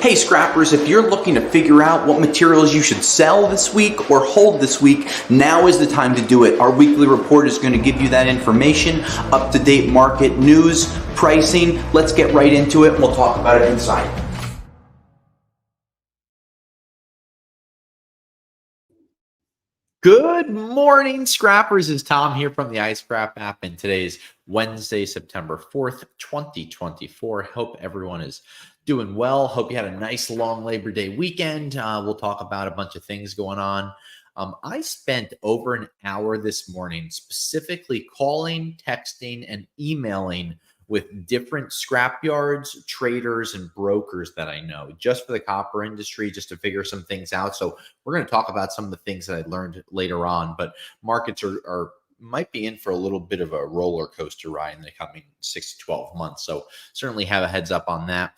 Hey scrappers, if you're looking to figure out what materials you should sell this week or hold this week, now is the time to do it. Our weekly report is going to give you that information, up-to-date market news, pricing. Let's get right into it. We'll talk about it inside. Good morning, scrappers. It's Tom here from the iScrap app, and today's Wednesday, September 4th, 2024. Hope everyone is doing well. Hope you had a nice long Labor Day weekend. We'll talk about a bunch of things going on. I spent over an hour this morning specifically calling, texting, and emailing with different scrap yards, traders, and brokers that I know just for the copper industry, just to figure some things out. So we're going to talk about some of the things that I learned later on, but markets are might be in for a little bit of a roller coaster ride in the coming 6 to 12 months. So certainly have a heads up on that.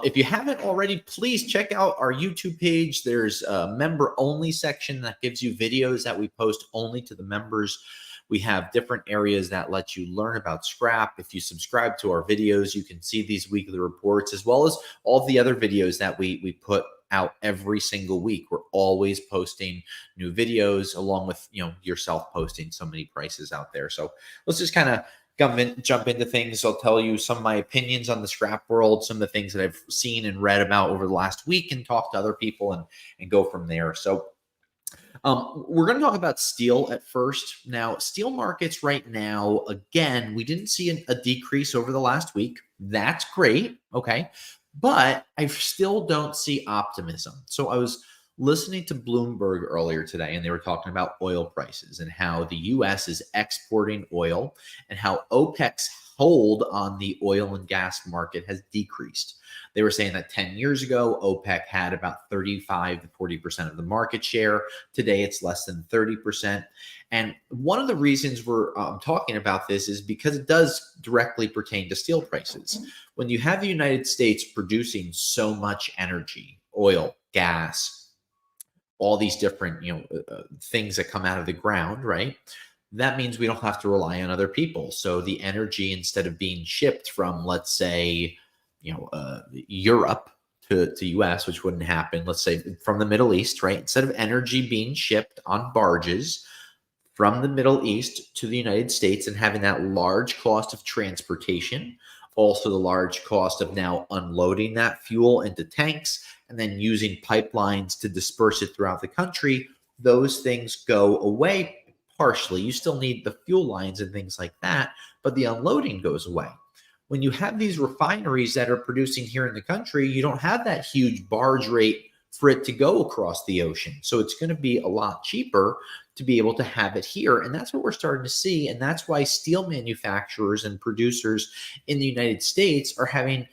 If you haven't already, please check out our YouTube page. There's a member only section that gives you videos that we post only to the members. We have different areas that let you learn about scrap. If you subscribe to our videos, you can see these weekly reports as well as all the other videos that we put out every single week. We're always posting new videos along with yourself posting so many prices out there. So let's just kind of jump into things. I'll tell you some of my opinions on the scrap world, some of the things that I've seen and read about over the last week, and talk to other people and go from there. So we're going to talk about steel at first. Now, steel markets right now, again, we didn't see a decrease over the last week. That's great. Okay. But I still don't see optimism. So I was listening to Bloomberg earlier today, and they were talking about oil prices and how the U.S. is exporting oil and how OPEC's hold on the oil and gas market has decreased. They were saying that 10 years ago, OPEC had about 35 to 40% of the market share. Today, it's less than 30%. And one of the reasons we're talking about this is because it does directly pertain to steel prices. When you have the United States producing so much energy, oil, gas, all these different things that come out of the ground, right? That means we don't have to rely on other people. So the energy, instead of being shipped from, let's say, Europe to US, which wouldn't happen, let's say from the Middle East, right? Instead of energy being shipped on barges from the Middle East to the United States and having that large cost of transportation, also the large cost of now unloading that fuel into tanks and then using pipelines to disperse it throughout the country, those things go away partially. You still need the fuel lines and things like that, but the unloading goes away. When you have these refineries that are producing here in the country, you don't have that huge barge rate for it to go across the ocean. So it's going to be a lot cheaper to be able to have it here. And that's what we're starting to see. And that's why steel manufacturers and producers in the United States are having,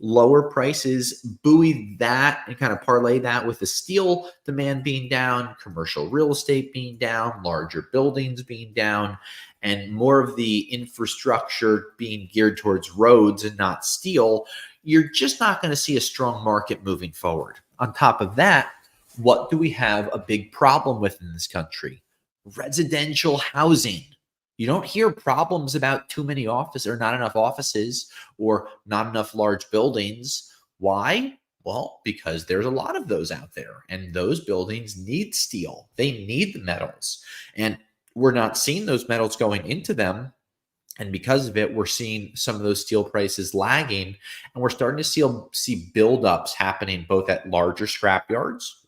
lower prices, buoy that and kind of parlay that with the steel demand being down, commercial real estate being down, larger buildings being down, and more of the infrastructure being geared towards roads and not steel. You're just not going to see a strong market moving forward. On top of that, what do we have a big problem with in this country? Residential housing. You don't hear problems about too many offices or not enough offices or not enough large buildings. Why? Well, because there's a lot of those out there, and those buildings need steel. They need the metals, and we're not seeing those metals going into them. And because of it, we're seeing some of those steel prices lagging, and we're starting to see buildups happening both at larger scrap yards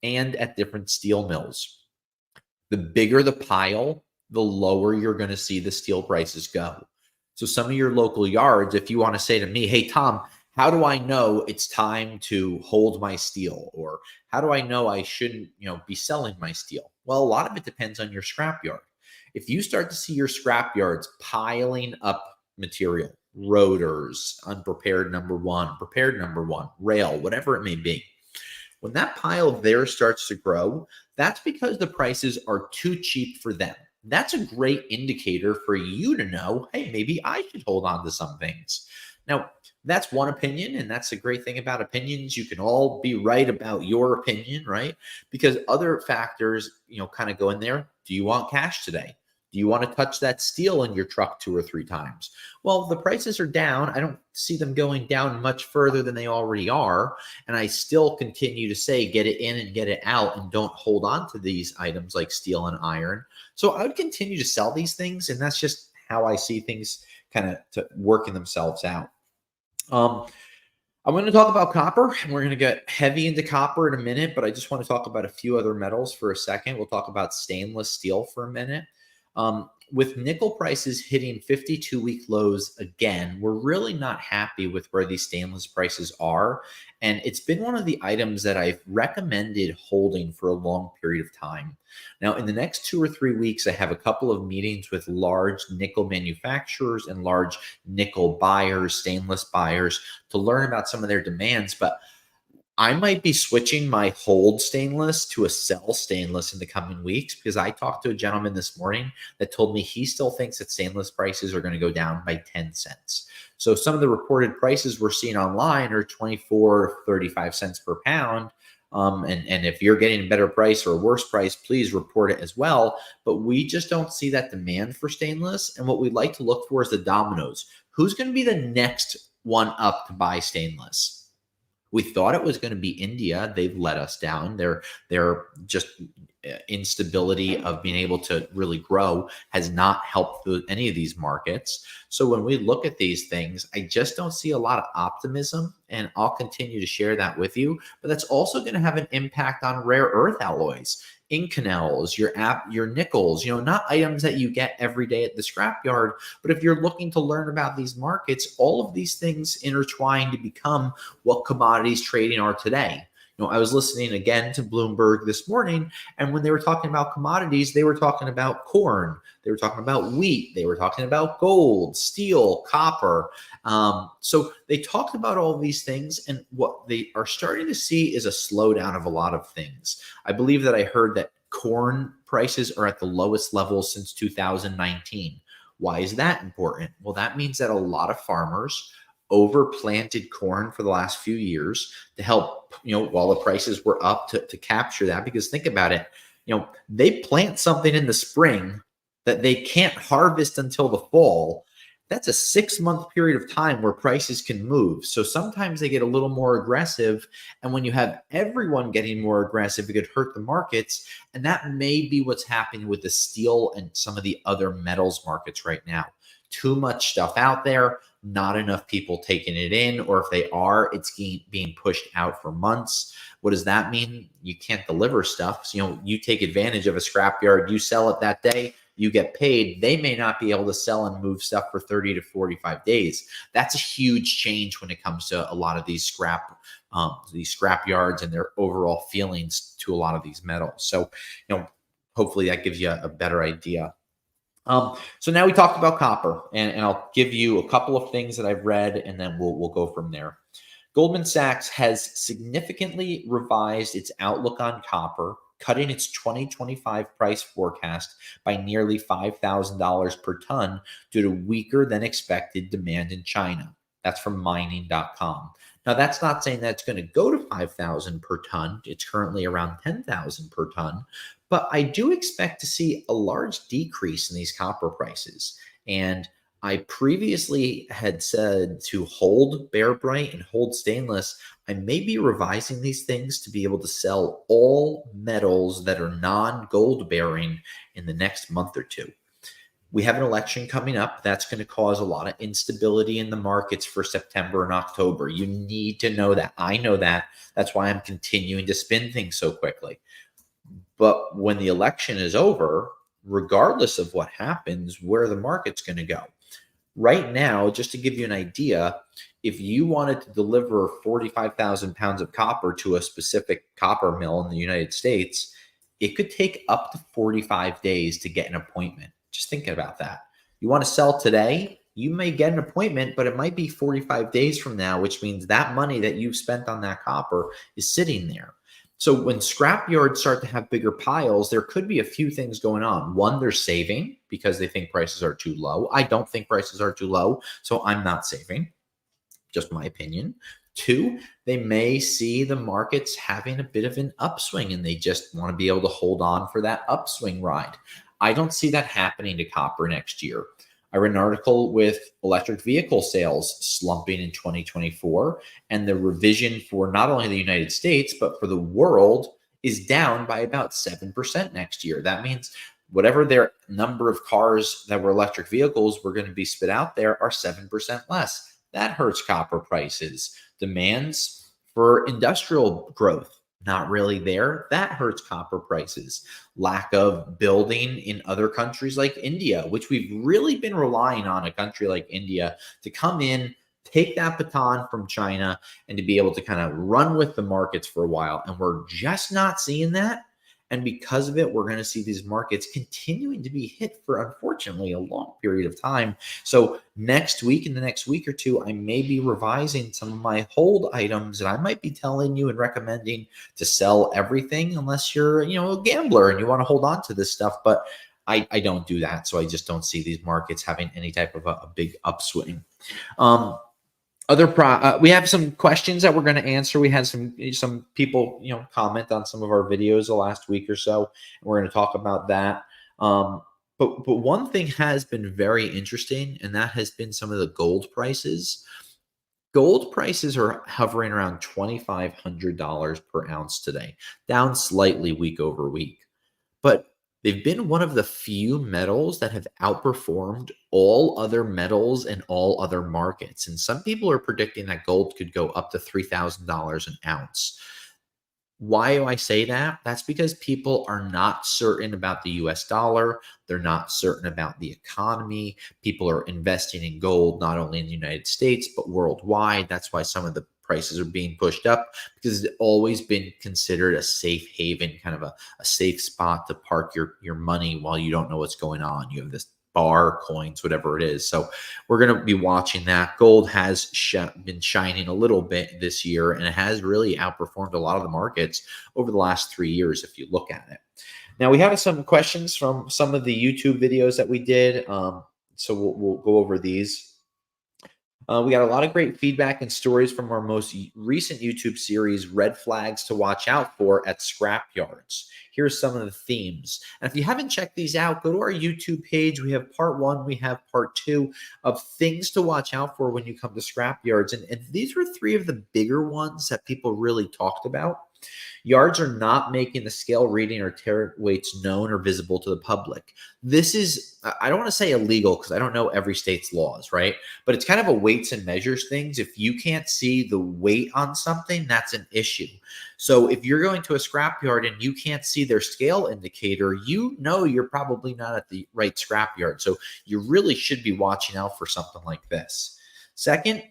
and at different steel mills. The bigger the pile, the lower you're going to see the steel prices go. So some of your local yards, if you want to say to me, hey, Tom, how do I know it's time to hold my steel? Or how do I know I shouldn't, be selling my steel? Well, a lot of it depends on your scrap yard. If you start to see your scrap yards piling up material, rotors, unprepared number one, prepared number one, rail, whatever it may be, when that pile there starts to grow, that's because the prices are too cheap for them. That's a great indicator for you to know, hey, maybe I should hold on to some things. Now, that's one opinion, and that's the great thing about opinions. You can all be right about your opinion, right? Because other factors, kind of go in there. Do you want cash today? Do you want to touch that steel in your truck 2 or 3 times? Well, the prices are down. I don't see them going down much further than they already are. And I still continue to say get it in and get it out and don't hold on to these items like steel and iron. So I would continue to sell these things. And that's just how I see things kind of working themselves out. I'm going to talk about copper, and we're going to get heavy into copper in a minute, but I just want to talk about a few other metals for a second. We'll talk about stainless steel for a minute. With nickel prices hitting 52-week lows again, we're really not happy with where these stainless prices are. And it's been one of the items that I've recommended holding for a long period of time. Now, in the next 2 or 3 weeks, I have a couple of meetings with large nickel manufacturers and large nickel buyers, stainless buyers, to learn about some of their demands. But I might be switching my hold stainless to a sell stainless in the coming weeks, because I talked to a gentleman this morning that told me he still thinks that stainless prices are going to go down by 10 cents. So some of the reported prices we're seeing online are 24, 35 cents per pound. And if you're getting a better price or a worse price, please report it as well. But we just don't see that demand for stainless. And what we'd like to look for is the dominoes. Who's going to be the next one up to buy stainless? We thought it was going to be India. They've let us down. They're just instability of being able to really grow has not helped any of these markets. So when we look at these things, I just don't see a lot of optimism, and I'll continue to share that with you. But that's also going to have an impact on rare earth alloys, Inconels, your nickels, not items that you get every day at the scrapyard. But if you're looking to learn about these markets, all of these things intertwine to become what commodities trading are today. I was listening again to Bloomberg this morning, and when they were talking about commodities, they were talking about corn, they were talking about wheat, they were talking about gold, steel, copper. So they talked about all these things, and what they are starting to see is a slowdown of a lot of things. I believe that I heard that corn prices are at the lowest level since 2019. Why is that important? Well, that means that a lot of farmers overplanted corn for the last few years to help, while the prices were up, to capture that. Because think about it, they plant something in the spring that they can't harvest until the fall. That's a 6-month period of time where prices can move. So sometimes they get a little more aggressive. And when you have everyone getting more aggressive, it could hurt the markets. And that may be what's happening with the steel and some of the other metals markets right now. Too much stuff out there, not enough people taking it in, or if they are, it's being pushed out for months. What does that mean? You can't deliver stuff. So, you take advantage of a scrapyard, you sell it that day, you get paid. They may not be able to sell and move stuff for 30 to 45 days. That's a huge change when it comes to a lot of these scrap yards and their overall feelings to a lot of these metals. So, hopefully that gives you a better idea. So now we talked about copper, and I'll give you a couple of things that I've read, and then we'll go from there. Goldman Sachs has significantly revised its outlook on copper, cutting its 2025 price forecast by nearly $5,000 per ton due to weaker than expected demand in China. That's from mining.com. Now, that's not saying that it's going to go to 5,000 per ton. It's currently around 10,000 per ton. But I do expect to see a large decrease in these copper prices. And I previously had said to hold Bear Bright and hold stainless. I may be revising these things to be able to sell all metals that are non-gold bearing in the next month or two. We have an election coming up. That's going to cause a lot of instability in the markets for September and October. You need to know that. I know that. That's why I'm continuing to spin things so quickly. But when the election is over, regardless of what happens, where the market's going to go. Right now, just to give you an idea, if you wanted to deliver 45,000 pounds of copper to a specific copper mill in the United States, it could take up to 45 days to get an appointment. Just think about that. You want to sell today, you may get an appointment, but it might be 45 days from now, which means that money that you've spent on that copper is sitting there. So when scrap yards start to have bigger piles, there could be a few things going on. One, they're saving because they think prices are too low. I don't think prices are too low, so I'm not saving. Just my opinion. Two, they may see the markets having a bit of an upswing and they just want to be able to hold on for that upswing ride. I don't see that happening to copper next year. I read an article with electric vehicle sales slumping in 2024, and the revision for not only the United States, but for the world is down by about 7% next year. That means whatever their number of cars that were electric vehicles were going to be spit out there are 7% less. That hurts copper prices. Demands for industrial growth, not really there. That hurts copper prices. Lack of building in other countries like India, which we've really been relying on a country like India to come in, take that baton from China, and to be able to kind of run with the markets for a while. And we're just not seeing that. And because of it, we're going to see these markets continuing to be hit for, unfortunately, a long period of time. So next week, in the next week or two, I may be revising some of my hold items, and I might be telling you and recommending to sell everything unless you're, a gambler and you want to hold on to this stuff. But I don't do that. So I just don't see these markets having any type of a big upswing. We have some questions that we're going to answer. We had some people comment on some of our videos the last week or so, and we're going to talk about that. But one thing has been very interesting, and that has been some of the gold prices. Gold prices are hovering around $2,500 per ounce today, down slightly week over week. But they've been one of the few metals that have outperformed all other metals and all other markets. And some people are predicting that gold could go up to $3,000 an ounce. Why do I say that? That's because people are not certain about the US dollar. They're not certain about the economy. People are investing in gold, not only in the United States, but worldwide. That's why some of the prices are being pushed up, because it's always been considered a safe haven, kind of a safe spot to park your money while you don't know what's going on. You have this bar coins, whatever it is. So we're going to be watching that. Gold has been shining a little bit this year, and it has really outperformed a lot of the markets over the last 3 years if you look at it. Now, we have some questions from some of the YouTube videos that we did. So we'll go over these. We got a lot of great feedback and stories from our most recent YouTube series, Red Flags to Watch Out For at Scrap Yards. Here's some of the themes. And if you haven't checked these out, go to our YouTube page. We have part 1, we have part 2 of things to watch out for when you come to scrap yards. And these were 3 of the bigger ones that people really talked about. Yards are not making the scale reading or tariff weights known or visible to the public. This is, I don't want to say illegal because I don't know every state's laws, right? But it's kind of a weights and measures things. If you can't see the weight on something, that's an issue. So if you're going to a scrapyard and you can't see their scale indicator, you're probably not at the right scrapyard. So you really should be watching out for something like this. Second,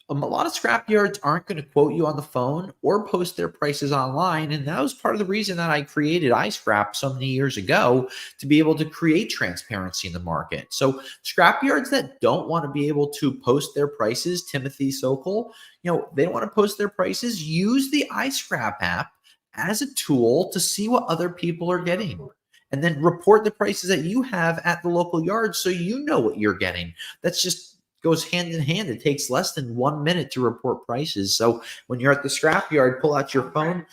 a lot of scrap yards aren't going to quote you on the phone or post their prices online. And that was part of the reason that I created iScrap so many years ago, to be able to create transparency in the market. So scrap yards that don't want to be able to post their prices, Timothy Sokol, they don't want to post their prices, use the iScrap app as a tool to see what other people are getting. And then report the prices that you have at the local yard so you know what you're getting. That's just goes hand in hand. It takes less than 1 minute to report prices. So when you're at the scrap yard, pull out your phone,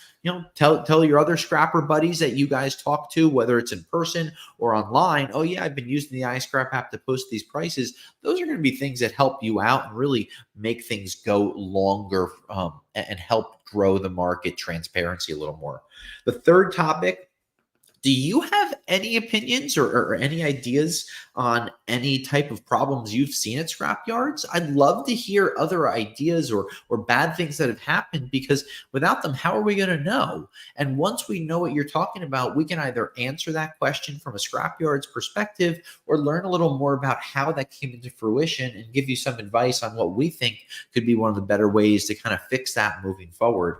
tell your other scrapper buddies that you guys talk to, whether it's in person or online. Oh yeah, I've been using the iScrap app to post these prices. Those are going to be things that help you out and really make things go longer and help grow the market transparency a little more. The third topic, do you have any opinions or any ideas on any type of problems you've seen at scrap yards? I'd love to hear other ideas or bad things that have happened, because without them, how are we going to know? And once we know what you're talking about, we can either answer that question from a scrap yard's perspective or learn a little more about how that came into fruition and give you some advice on what we think could be one of the better ways to kind of fix that moving forward.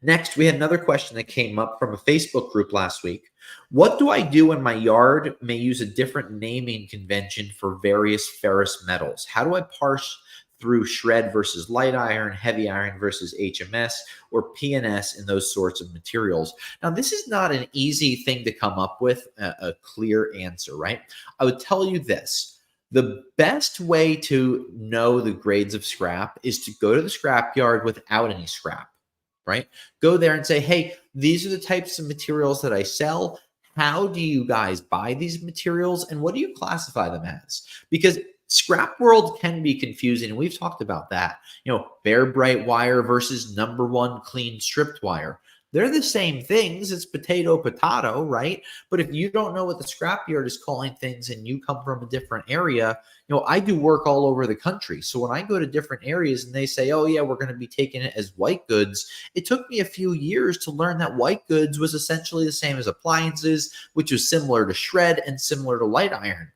Next, we had another question that came up from a Facebook group last week. What do I do when my yard may use a different naming convention for various ferrous metals? How do I parse through shred versus light iron, heavy iron versus HMS, or PNS in those sorts of materials? Now, this is not an easy thing to come up with a clear answer, right? I would tell you this. The best way to know the grades of scrap is to go to the scrap yard without any scrap. Right? Go there and say, hey, these are the types of materials that I sell. how do you guys buy these materials and what do you classify them as? Because scrap world can be confusing, and we've talked about that. Bare bright wire versus number one clean stripped wire. They're the same things. It's potato, right? But if you don't know what the scrapyard is calling things and you come from a different area, I do work all over the country. So when I go to different areas and they say, oh, yeah, we're going to be taking it as white goods, it took me a few years to learn that white goods was essentially the same as appliances, which was similar to shred and similar to light iron.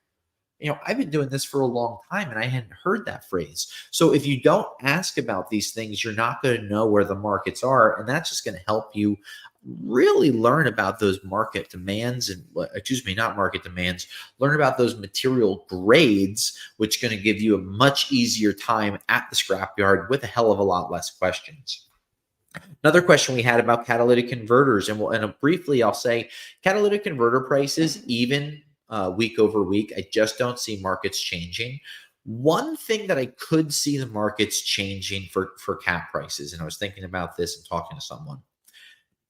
I've been doing this for a long time and I hadn't heard that phrase. So if you don't ask about these things, you're not going to know where the markets are. And that's just going to help you really learn about those market demands and, not market demands, learn about those material grades, which is going to give you a much easier time at the scrapyard with a hell of a lot less questions. Another question we had about catalytic converters, and briefly I'll say catalytic converter prices, even week over week, I just don't see markets changing. One thing that I could see the markets changing for cat prices, and I was thinking about this and talking to someone,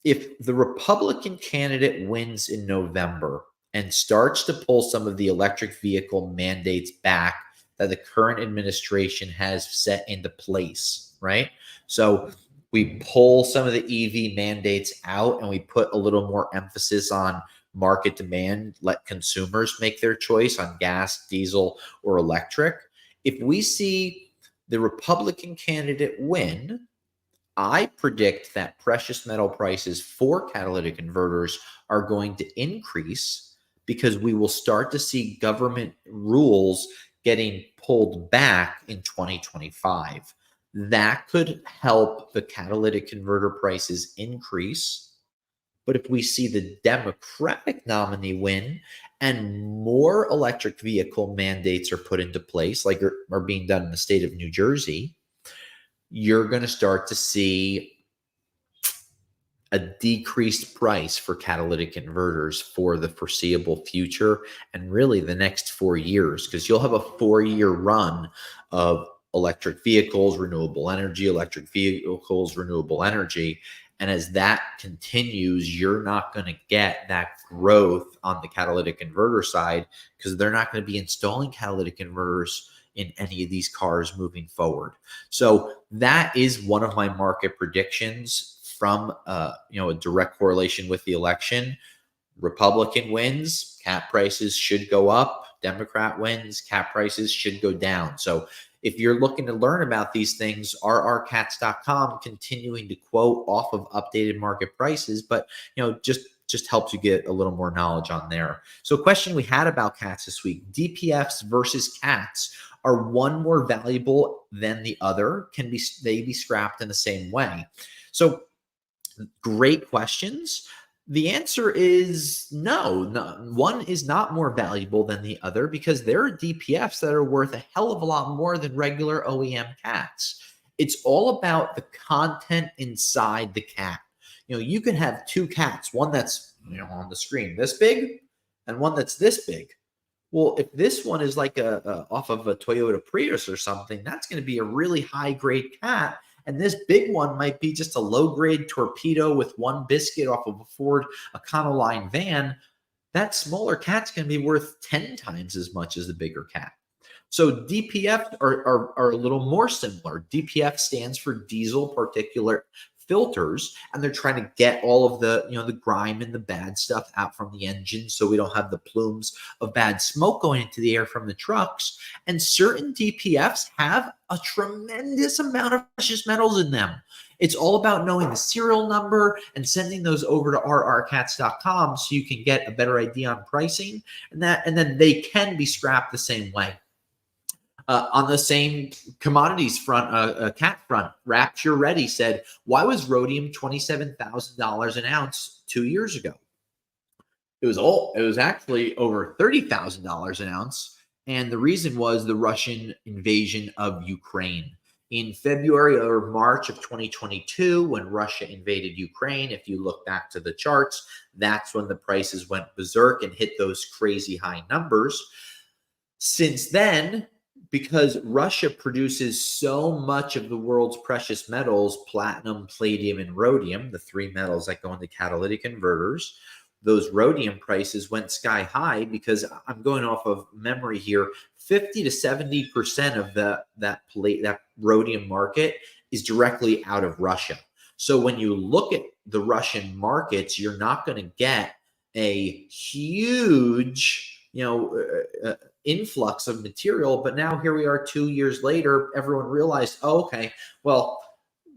if the Republican candidate wins in November and starts to pull some of the electric vehicle mandates back that the current administration has set into place, right? So we pull some of the EV mandates out and we put a little more emphasis on market demand, let consumers make their choice on gas, diesel, or electric. If we see the Republican candidate win, I predict that precious metal prices for catalytic converters are going to increase because we will start to see government rules getting pulled back in 2025. That could help the catalytic converter prices increase. But if we see the Democratic nominee win and more electric vehicle mandates are put into place, like are being done in the state of New Jersey, you're going to start to see a decreased price for catalytic converters for the foreseeable future and really the next 4 years, because you'll have a 4-year run of electric vehicles, renewable energy, electric vehicles, renewable energy. And as that continues, you're not going to get that growth on the catalytic converter side because they're not going to be installing catalytic converters in any of these cars moving forward. So that is one of my market predictions from a direct correlation with the election. Republican wins, cat prices should go up. Democrat wins, cat prices should go down. So if you're looking to learn about these things, rrcats.com continuing to quote off of updated market prices, but just helps you get a little more knowledge on there. So a question we had about cats this week: DPFs versus cats, are one more valuable than the other? Can they be scrapped in the same way? So great questions. The answer is no. One is not more valuable than the other because there are DPFs that are worth a hell of a lot more than regular OEM cats. It's all about the content inside the cat. You can have two cats, one that's on the screen this big and one that's this big. Well, if this one is like off of a Toyota Prius or something, that's going to be a really high grade cat. And this big one might be just a low grade torpedo with one biscuit off of a Ford Econoline van. That smaller cat's going to be worth 10 times as much as the bigger cat. So DPF are a little more similar. DPF stands for diesel particulate filters, and they're trying to get all of the the grime and the bad stuff out from the engine so we don't have the plumes of bad smoke going into the air from the trucks. And certain DPFs have a tremendous amount of precious metals in them. It's all about knowing the serial number and sending those over to rrcats.com so you can get a better idea on pricing, and then they can be scrapped the same way. On the same commodities front, cat front, Rapture Ready said, why was rhodium $27,000 an ounce 2 years ago? It was actually over $30,000 an ounce. And the reason was the Russian invasion of Ukraine. In February or March of 2022, when Russia invaded Ukraine, if you look back to the charts, that's when the prices went berserk and hit those crazy high numbers. Since then, because Russia produces so much of the world's precious metals, platinum, palladium, and rhodium, the three metals that go into catalytic converters, those rhodium prices went sky high, because I'm going off of memory here, 50 to 70% of that rhodium market is directly out of Russia. So when you look at the Russian markets, you're not going to get a huge, influx of material. But now here we are 2 years later, everyone realized, oh, okay, well,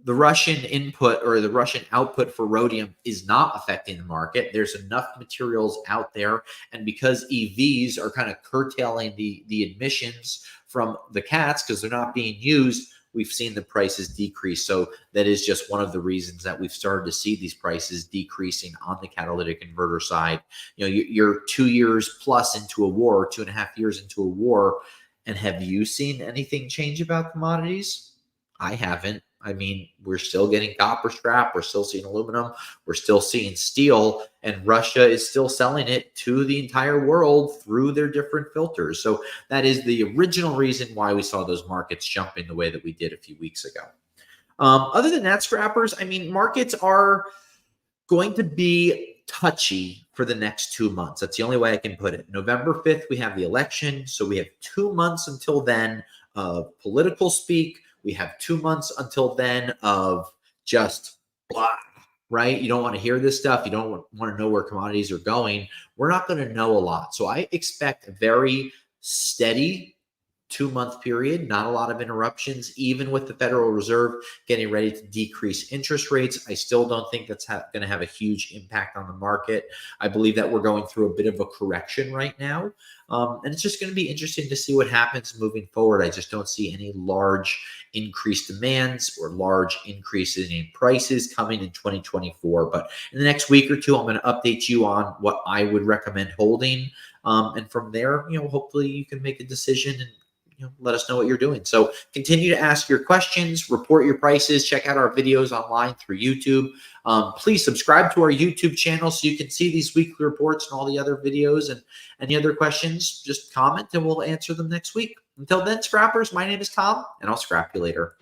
the Russian input or the Russian output for rhodium is not affecting the market. There's enough materials out there. And because EVs are kind of curtailing the emissions from the cats because they're not being used, we've seen the prices decrease. So that is just one of the reasons that we've started to see these prices decreasing on the catalytic inverter side. You're 2 years plus into a war, 2.5 years into a war. And have you seen anything change about commodities? I haven't. I mean, we're still getting copper scrap. We're still seeing aluminum. We're still seeing steel. And Russia is still selling it to the entire world through their different filters. So that is the original reason why we saw those markets jumping the way that we did a few weeks ago. Other than that, scrappers, I mean, markets are going to be touchy for the next 2 months. That's the only way I can put it. November 5th, we have the election. So we have 2 months until then of political speak. We have 2 months until then of just blah, right? You don't want to hear this stuff. You don't want to know where commodities are going. We're not going to know a lot. So I expect a very steady 2-month period, not a lot of interruptions, even with the Federal Reserve getting ready to decrease interest rates. I still don't think that's going to have a huge impact on the market. I believe that we're going through a bit of a correction right now. And it's just going to be interesting to see what happens moving forward. I just don't see any large increased demands or large increases in prices coming in 2024. But in the next week or two, I'm going to update you on what I would recommend holding. And from there, hopefully you can make a decision and let us know what you're doing. So continue to ask your questions, report your prices, check out our videos online through YouTube. Please subscribe to our YouTube channel so you can see these weekly reports and all the other videos. And any other questions, just comment and we'll answer them next week. Until then, scrappers, my name is Tom, and I'll scrap you later.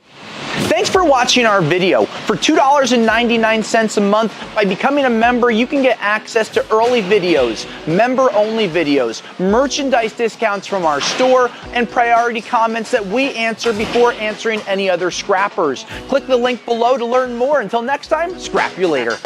Thanks for watching our video. For $2.99 a month, by becoming a member, you can get access to early videos, member-only videos, merchandise discounts from our store, and priority comments that we answer before answering any other scrappers. Click the link below to learn more. Until next time, scrap you later.